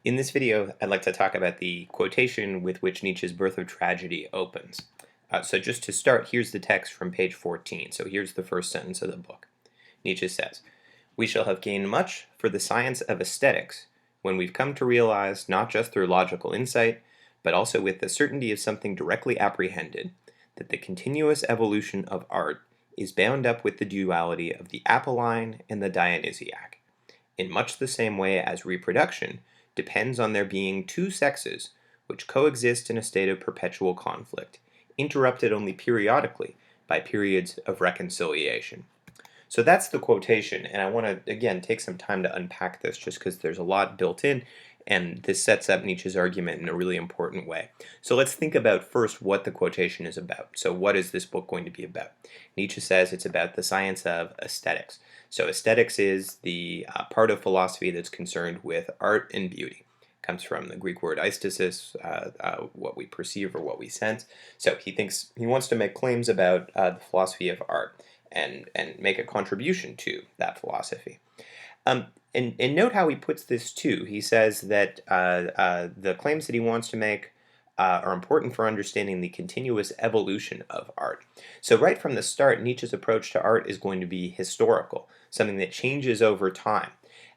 In this video, I'd like to talk about the quotation with which Nietzsche's Birth of Tragedy opens. So just to start, here's the text from page 14. So here's the first sentence of the book. Nietzsche says, "We shall have gained much for the science of aesthetics when we've come to realize, not just through logical insight, but also with the certainty of something directly apprehended, that the continuous evolution of art is bound up with the duality of the Apolline and the Dionysiac, in much the same way as reproduction depends on there being two sexes which coexist in a state of perpetual conflict, interrupted only periodically by periods of reconciliation." So that's the quotation, and I want to, again, take some time to unpack this just because there's a lot built in, and this sets up Nietzsche's argument in a really important way. So let's think about first what the quotation is about. So what is this book going to be about? Nietzsche says it's about the science of aesthetics. So aesthetics is the part of philosophy that's concerned with art and beauty. It comes from the Greek word aesthesis, what we perceive or what we sense. So he wants to make claims about the philosophy of art and make a contribution to that philosophy. And note how he puts this too. He says that the claims that he wants to make are important for understanding the continuous evolution of art. So right from the start, Nietzsche's approach to art is going to be historical, something that changes over time,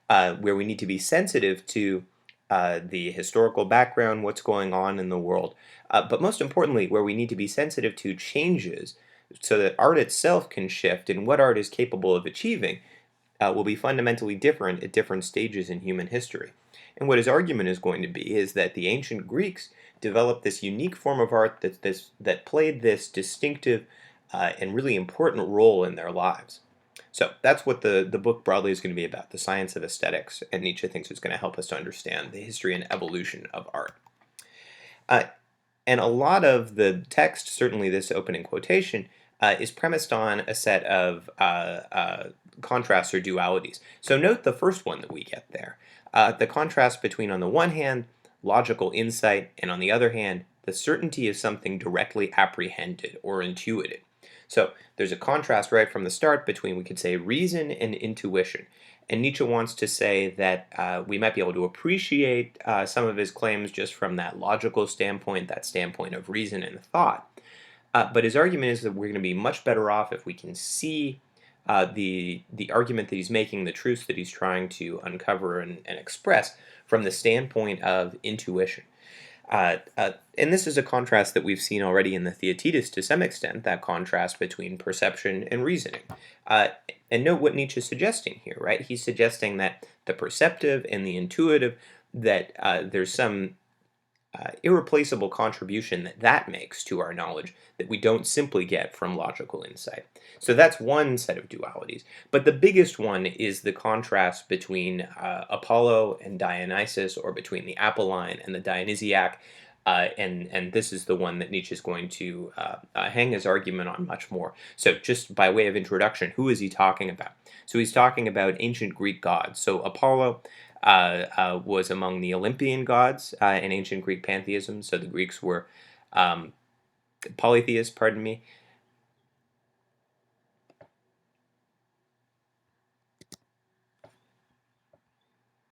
where we need to be sensitive to the historical background, what's going on in the world, but most importantly, where we need to be sensitive to changes so that art itself can shift and what art is capable of achieving will be fundamentally different at different stages in human history. And what his argument is going to be is that the ancient Greeks developed this unique form of art that played this distinctive and really important role in their lives. So that's what the book broadly is going to be about, the science of aesthetics, and Nietzsche thinks it's going to help us to understand the history and evolution of art. Uh, and a lot of the text, certainly this opening quotation, is premised on a set of contrasts or dualities. So note the first one that we get there. The contrast between, on the one hand, logical insight, and on the other hand, the certainty of something directly apprehended or intuited. So there's a contrast right from the start between, we could say, reason and intuition. And Nietzsche wants to say that we might be able to appreciate some of his claims just from that logical standpoint, that standpoint of reason and thought. But his argument is that we're going to be much better off if we can see the argument that he's making, the truths that he's trying to uncover and express from the standpoint of intuition. And this is a contrast that we've seen already in the Theaetetus to some extent, that contrast between perception and reasoning. And note what Nietzsche's suggesting here, right? He's suggesting that the perceptive and the intuitive, that there's some irreplaceable contribution that makes to our knowledge that we don't simply get from logical insight. So that's one set of dualities. But the biggest one is the contrast between Apollo and Dionysus, or between the Apolline and the Dionysiac. And this is the one that Nietzsche is going to hang his argument on much more. So just by way of introduction, who is he talking about? So he's talking about ancient Greek gods. So Apollo was among the Olympian gods in ancient Greek pantheism. So the Greeks were polytheists, pardon me.